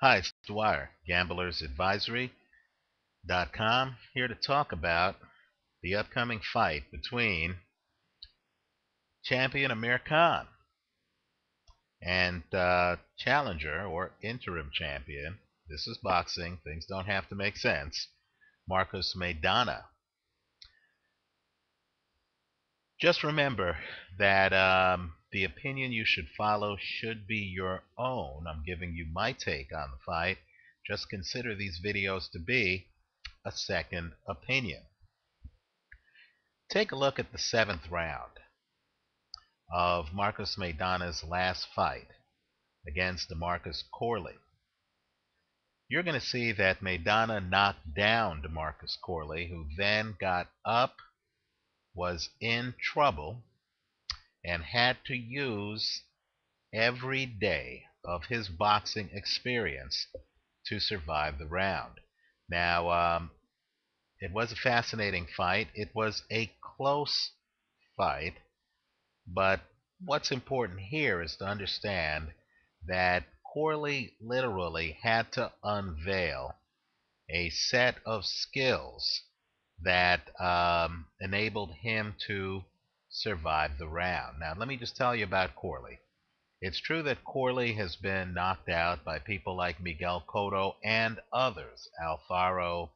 Hi, it's Dwyer, gamblersadvisory.com, here to talk about the upcoming fight between champion Amir Khan and challenger or interim champion. This is boxing, things don't have to make sense. Marcos Maidana. Just remember that the opinion you should follow should be your own. I'm giving you my take on the fight. Just consider these videos to be a second opinion. Take a look at the seventh round of Marcos Maidana's last fight against DeMarcus Corley. You're going to see that Maidana knocked down DeMarcus Corley, who then got up, was in trouble, and had to use every day of his boxing experience to survive the round. Now, it was a fascinating fight. It was a close fight. But what's important here is to understand that Corley literally had to unveil a set of skills that enabled him to survive the round. Now, let me just tell you about Corley. It's true that Corley has been knocked out by people like Miguel Cotto and others, Alfaro,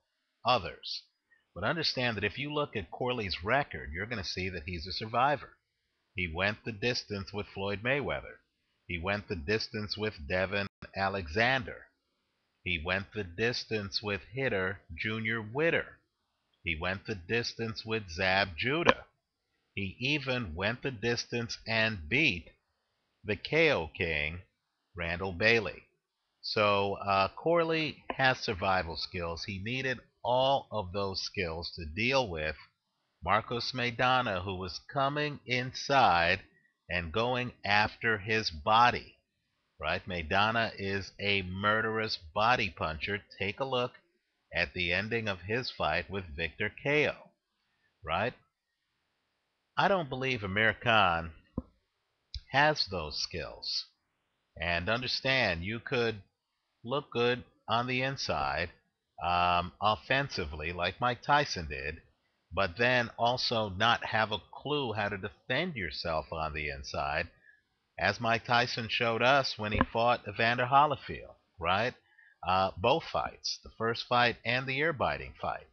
others. But understand that if you look at Corley's record, you're going to see that he's a survivor. He went the distance with Floyd Mayweather. He went the distance with Devin Alexander. He went the distance with hitter Junior Witter. He went the distance with Zab Judah. He even went the distance and beat the KO King, Randall Bailey. So Corley has survival skills. He needed all of those skills to deal with Marcos Maidana, who was coming inside and going after his body. Right? Maidana is a murderous body puncher. Take a look at the ending of his fight with Victor Ko. Right? I don't believe Amir Khan has those skills. And understand, you could look good on the inside, offensively, like Mike Tyson did, but then also not have a clue how to defend yourself on the inside, as Mike Tyson showed us when he fought Evander Holyfield, right? Both fights, the first fight and the ear-biting fight.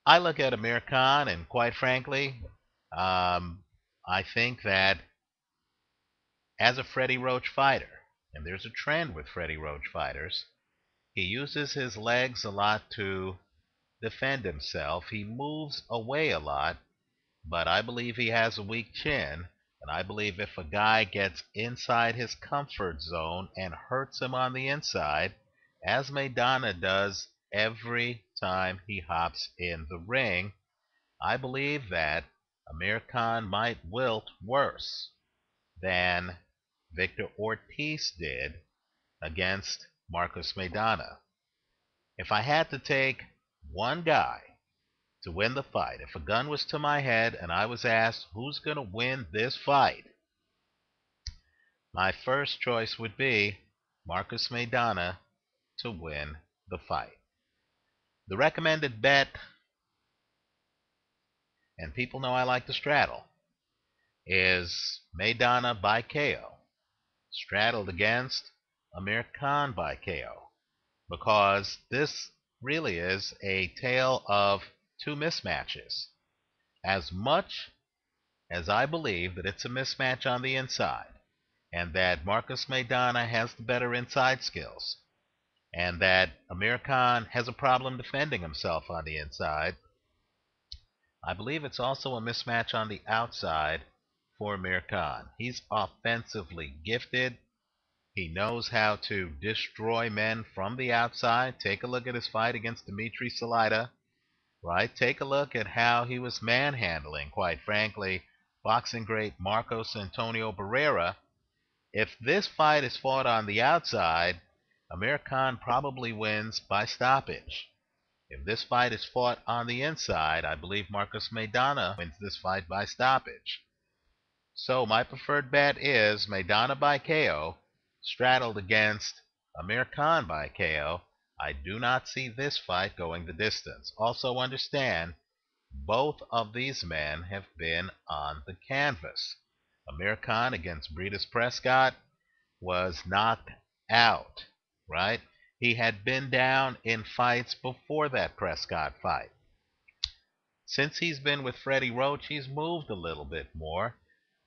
I look at Amir Khan, and quite frankly, I think that as a Freddie Roach fighter, and there's a trend with Freddie Roach fighters, he uses his legs a lot to defend himself. He moves away a lot, but I believe he has a weak chin, and I believe if a guy gets inside his comfort zone and hurts him on the inside, as Maidana does every time he hops in the ring, I believe that Amir Khan might wilt worse than Victor Ortiz did against Marcos Maidana. If I had to take one guy to win the fight, if a gun was to my head and I was asked who's going to win this fight, my first choice would be Marcos Maidana to win the fight. The recommended bet, and people know I like to straddle, is Maidana by KO, straddled against Amir Khan by KO, because this really is a tale of two mismatches. As much as I believe that it's a mismatch on the inside, and that Marcos Maidana has the better inside skills, and that Amir Khan has a problem defending himself on the inside, I believe it's also a mismatch on the outside for Amir Khan. He's offensively gifted. He knows how to destroy men from the outside. Take a look at his fight against Dimitri Salita. Right? Take a look at how he was manhandling, quite frankly, boxing great Marcos Antonio Barrera. If this fight is fought on the outside, Amir Khan probably wins by stoppage. If this fight is fought on the inside, I believe Marcos Maidana wins this fight by stoppage. So my preferred bet is Maidana by KO, straddled against Amir Khan by KO, I do not see this fight going the distance. Also understand, both of these men have been on the canvas. Amir Khan against Breedis Prescott was knocked out, right? He had been down in fights before that Prescott fight. Since he's been with Freddie Roach, he's moved a little bit more,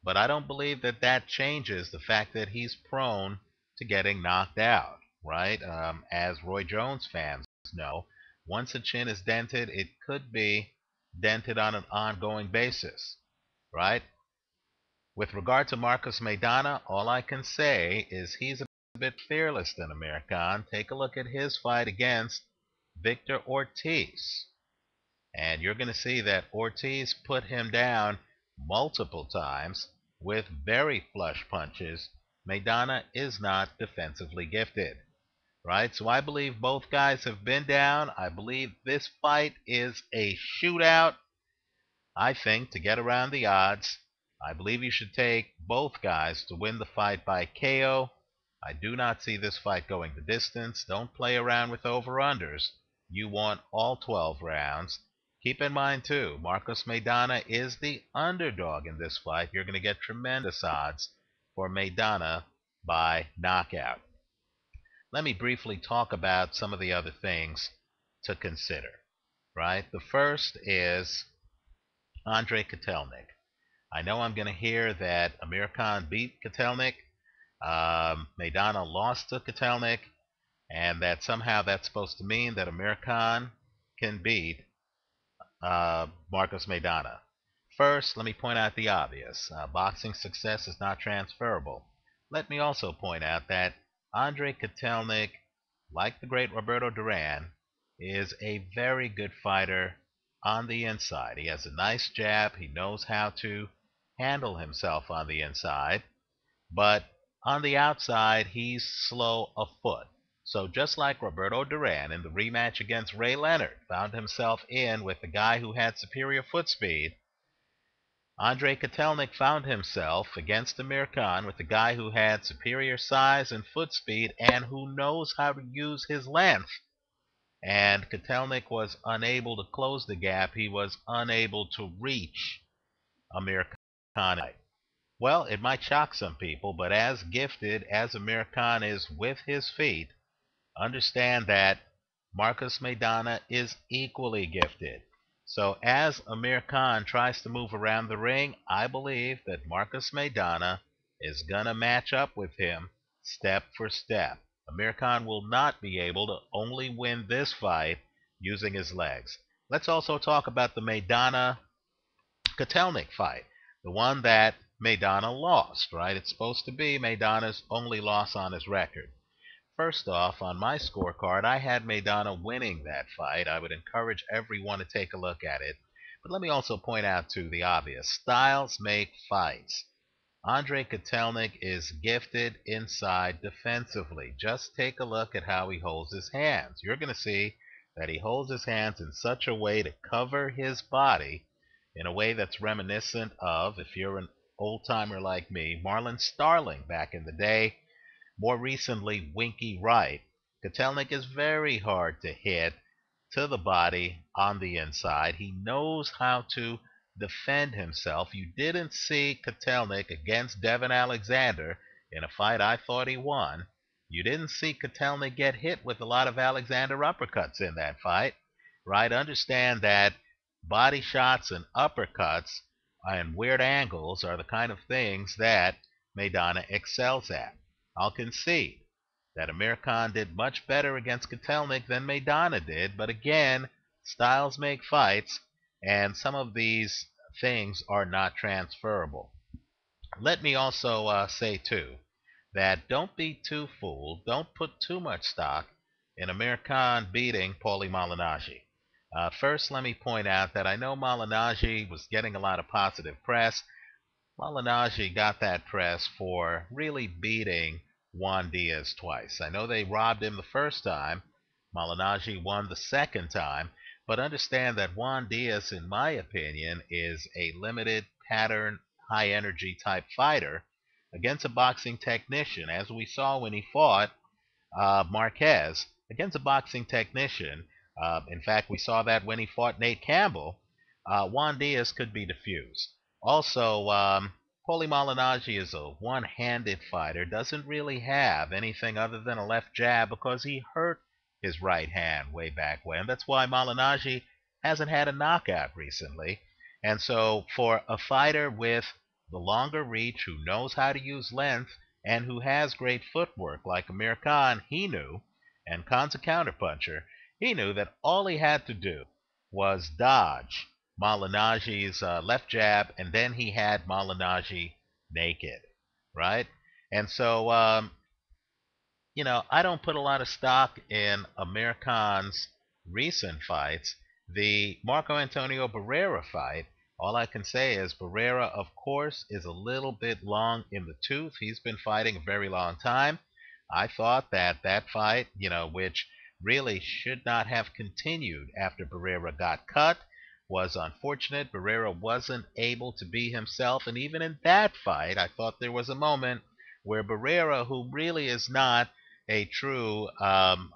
but I don't believe that that changes the fact that he's prone to getting knocked out, right? As Roy Jones fans know, once a chin is dented, it could be dented on an ongoing basis, right? With regard to Marcos Maidana, all I can say is he's a bit fearless than Amir Khan. Take a look at his fight against Victor Ortiz. And you're going to see that Ortiz put him down multiple times with very flush punches. Maidana is not defensively gifted, right? So I believe both guys have been down. I believe this fight is a shootout. I think to get around the odds, I believe you should take both guys to win the fight by KO. I do not see this fight going the distance. Don't play around with over-unders. You want all 12 rounds. Keep in mind, too, Marcos Maidana is the underdog in this fight. You're going to get tremendous odds for Maidana by knockout. Let me briefly talk about some of the other things to consider, right? The first is Andre Kotelnik. I know I'm going to hear that Amir Khan beat Kotelnik, Maidana lost to Kotelnik, and that somehow that's supposed to mean that Amir Khan can beat Marcos Maidana. First, let me point out the obvious. Boxing success is not transferable. Let me also point out that Andre Kotelnik, like the great Roberto Duran, is a very good fighter on the inside. He has a nice jab. He knows how to handle himself on the inside. But on the outside, he's slow of foot. So just like Roberto Duran in the rematch against Ray Leonard found himself in with the guy who had superior foot speed, Andre Kotelnik found himself against Amir Khan with the guy who had superior size and foot speed and who knows how to use his length. And Kotelnik was unable to close the gap. He was unable to reach Amir Khan. Well, it might shock some people, but as gifted as Amir Khan is with his feet, understand that Marcos Maidana is equally gifted. So as Amir Khan tries to move around the ring, I believe that Marcos Maidana is going to match up with him step for step. Amir Khan will not be able to only win this fight using his legs. Let's also talk about the Maidana Kotelnik fight, the one that Maidana lost, right? It's supposed to be Maidana's only loss on his record. First off, on my scorecard, I had Maidana winning that fight. I would encourage everyone to take a look at it. But let me also point out, too, the obvious. Styles make fights. Andre Kotelnik is gifted inside defensively. Just take a look at how he holds his hands. You're going to see that he holds his hands in such a way to cover his body in a way that's reminiscent of, if you're an old-timer like me, Marlon Starling back in the day. More recently, Winky Wright. Kotelnik is very hard to hit to the body on the inside. He knows how to defend himself. You didn't see Kotelnik against Devin Alexander in a fight I thought he won. You didn't see Kotelnik get hit with a lot of Alexander uppercuts in that fight, right? Understand that body shots and uppercuts and weird angles are the kind of things that Maidana excels at. I'll concede that Amir Khan did much better against Kotelnik than Maidana did, but again, styles make fights, and some of these things are not transferable. Let me also say, too, that don't be too fooled. Don't put too much stock in Amir Khan beating Paulie Malignaggi. First, let me point out that I know Malignaggi was getting a lot of positive press. Malignaggi got that press for really beating Juan Diaz twice. I know they robbed him the first time. Malignaggi won the second time. But understand that Juan Diaz, in my opinion, is a limited pattern, high energy type fighter against a boxing technician, as we saw when he fought Marquez, against a boxing technician. In fact, we saw that when he fought Nate Campbell. Juan Diaz could be diffused. Also, Paulie Malignaggi is a one-handed fighter, doesn't really have anything other than a left jab because he hurt his right hand way back when. That's why Malignaggi hasn't had a knockout recently. And so for a fighter with the longer reach, who knows how to use length, and who has great footwork like Amir Khan, he knew, and Khan's a counterpuncher, he knew that all he had to do was dodge Malignaggi's left jab, and then he had Malignaggi naked, right? And so, I don't put a lot of stock in Amir Khan's recent fights. The Marco Antonio Barrera fight, all I can say is Barrera, of course, is a little bit long in the tooth. He's been fighting a very long time. I thought that that fight, which really should not have continued after Barrera got cut, was unfortunate. Barrera wasn't able to be himself, and even in that fight, I thought there was a moment where Barrera, who really is not a true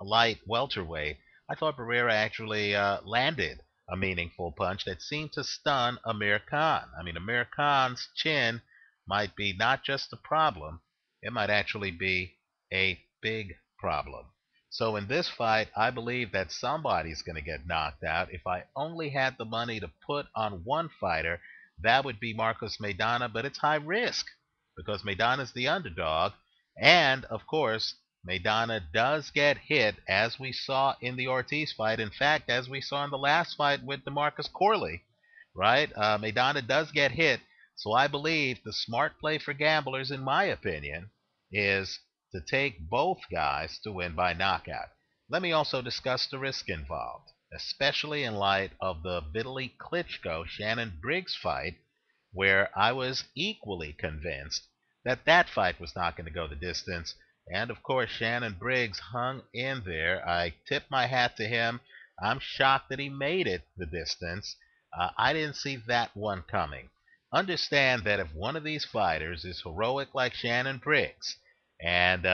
light welterweight, I thought Barrera actually landed a meaningful punch that seemed to stun Amir Khan. I mean, Amir Khan's chin might be not just a problem, it might actually be a big problem. So in this fight, I believe that somebody's going to get knocked out. If I only had the money to put on one fighter, that would be Marcos Maidana, but it's high risk because Maidana's the underdog. And, of course, Maidana does get hit, as we saw in the Ortiz fight. In fact, as we saw in the last fight with DeMarcus Corley, right? Maidana does get hit. So I believe the smart play for gamblers, in my opinion, is to take both guys to win by knockout. Let me also discuss the risk involved, especially in light of the Vitaly Klitschko-Shannon Briggs fight, where I was equally convinced that that fight was not going to go the distance. And of course, Shannon Briggs hung in there. I tip my hat to him. I'm shocked that he made it the distance. I didn't see that one coming. Understand that if one of these fighters is heroic like Shannon Briggs and,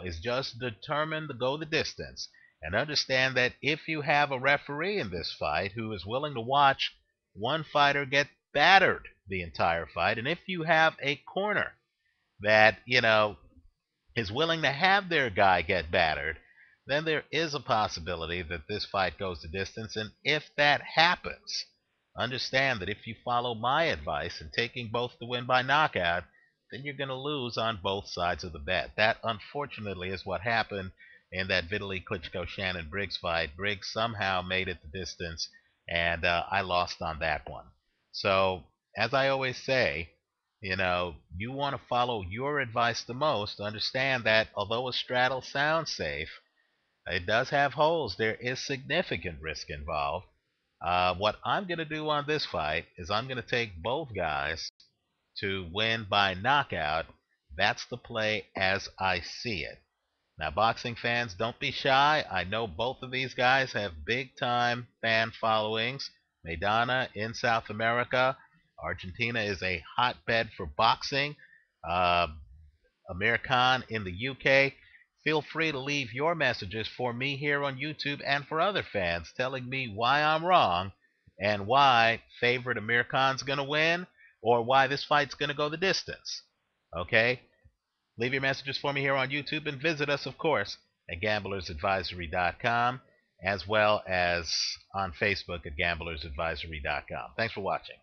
is just determined to go the distance, and understand that if you have a referee in this fight who is willing to watch one fighter get battered the entire fight, and if you have a corner that, is willing to have their guy get battered, then there is a possibility that this fight goes the distance. And if that happens, understand that if you follow my advice in taking both to win by knockout, then you're going to lose on both sides of the bet. That, unfortunately, is what happened in that Vitaly Klitschko-Shannon Briggs fight. Briggs somehow made it the distance, and I lost on that one. So, as I always say, you want to follow your advice the most. Understand that although a straddle sounds safe, it does have holes. There is significant risk involved. What I'm going to do on this fight is I'm going to take both guys to win by knockout. That's the play as I see it. Now, boxing fans, don't be shy. I know both of these guys have big-time fan followings. Maidana in South America. Argentina is a hotbed for boxing. Uh, Amir Khan in the UK. Feel free to leave your messages for me here on YouTube and for other fans telling me why I'm wrong and why favorite Amir Khan's going to win or why this fight's going to go the distance. Okay? Leave your messages for me here on YouTube and visit us, of course, at gamblersadvisory.com as well as on Facebook at gamblersadvisory.com. Thanks for watching.